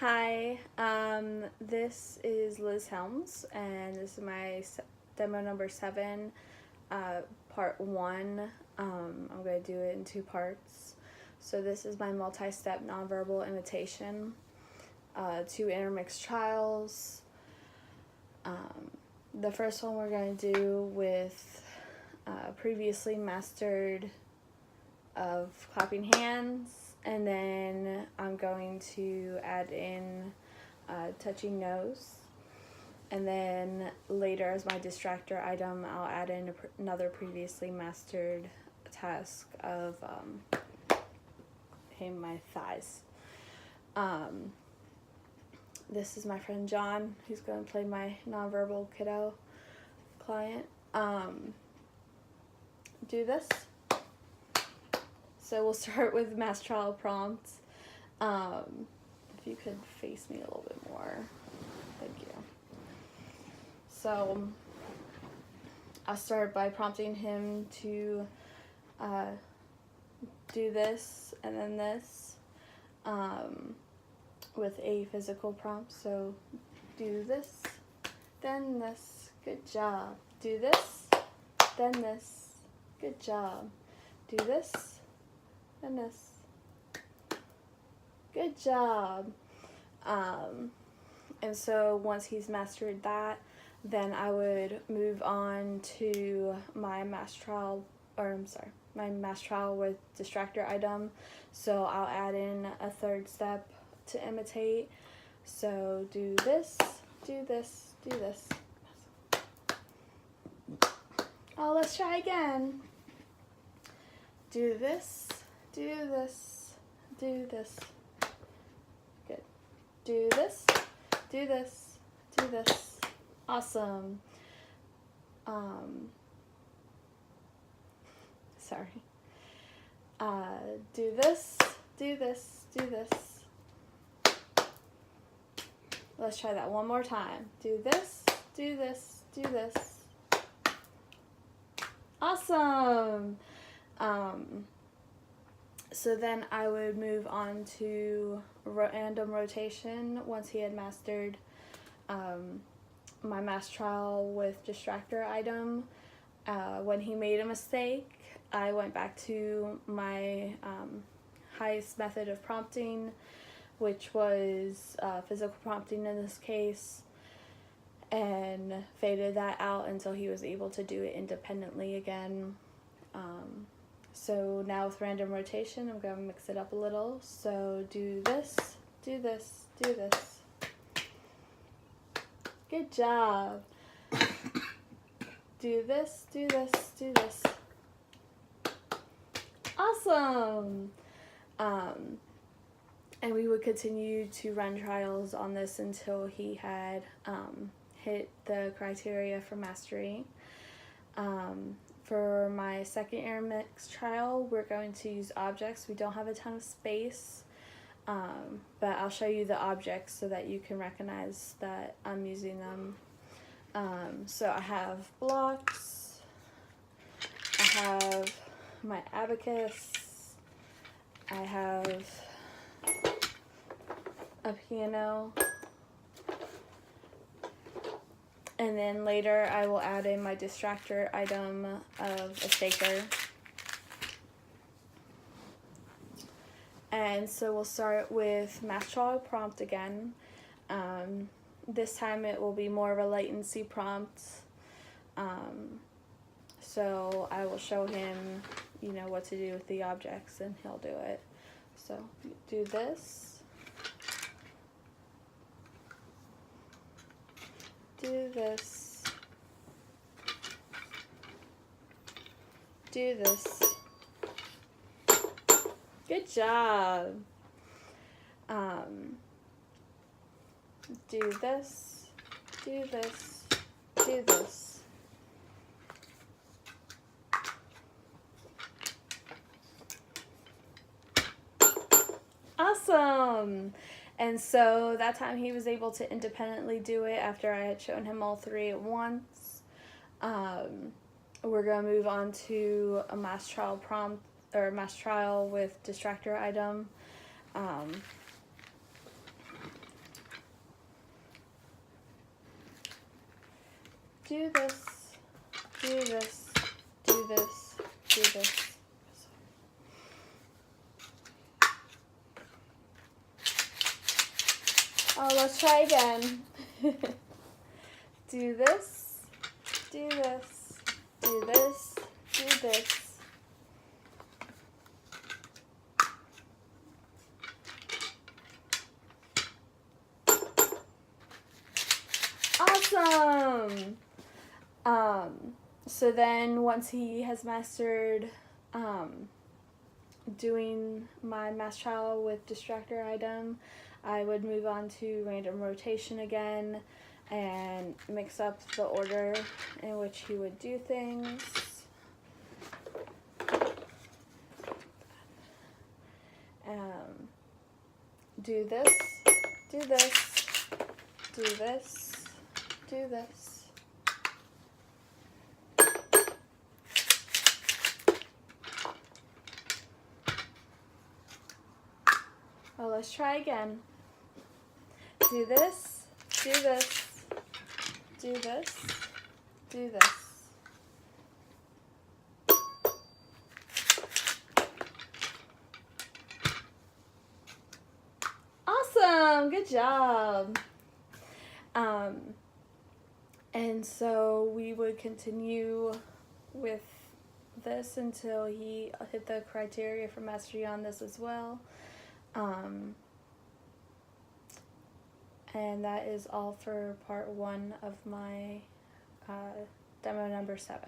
Hi, this is Liz Helms, and this is my demo number 7, part 1. I'm going to do it in 2 parts. So this is my multi-step nonverbal imitation, 2 intermixed trials. The first one we're going to do with previously mastered of clapping hands, and then I'm going to add in touching nose, and then later as my distractor item I'll add in another previously mastered task of hitting my thighs. This is my friend John, who's going to play my nonverbal kiddo client. Do this. So we'll start with mass trial prompts. If you could face me a little bit more. Thank you. So I'll start by prompting him to do this and then this with a physical prompt. So do this, then this. Good job. Do this, then this. Good job. Do this, and this. Good job. And so once he's mastered that, then I would move on to my mass trial with distractor item. So I'll add in a third step to imitate. So do this, do this, do this. Oh, let's try again. Do this, do this, do this. Good. Do this, do this, do this. Awesome. Sorry. Do this, do this, do this. Let's try that one more time. Do this, do this, do this. Awesome. So then I would move on to random rotation once he had mastered my mass trial with distractor item. When he made a mistake, I went back to my highest method of prompting, which was physical prompting in this case, and faded that out until he was able to do it independently again. So now with random rotation, I'm going to mix it up a little. So do this, do this, do this. Good job. Do this, do this, do this. Awesome. And we would continue to run trials on this until he had hit the criteria for mastery. For my second intermix trial, we're going to use objects. We don't have a ton of space, but I'll show you the objects so that you can recognize that I'm using them. So I have blocks, I have my abacus, I have a piano, and then later I will add in my distractor item of a shaker. And so we'll start with mass trial prompt again. This time it will be more of a latency prompt. So I will show him, what to do with the objects, and he'll do it. So do this. Do this. Do this. Good job. Do this. Do this. Do this. Awesome. And so that time he was able to independently do it after I had shown him all 3 at once. We're going to move on to a mass trial prompt, or mass trial with distractor item. do this, do this, do this, do this. Oh, let's try again. Do this, do this, do this, do this. Awesome! So then once he has mastered doing my mass trial with distractor item, I would move on to random rotation again and mix up the order in which he would do things. Do this, do this, do this, do this. Oh, let's try again. Do this, do this, do this, do this. Awesome, good job. And so we would continue with this until he hit the criteria for mastery on this as well. And that is all for part 1 of my demo number 7.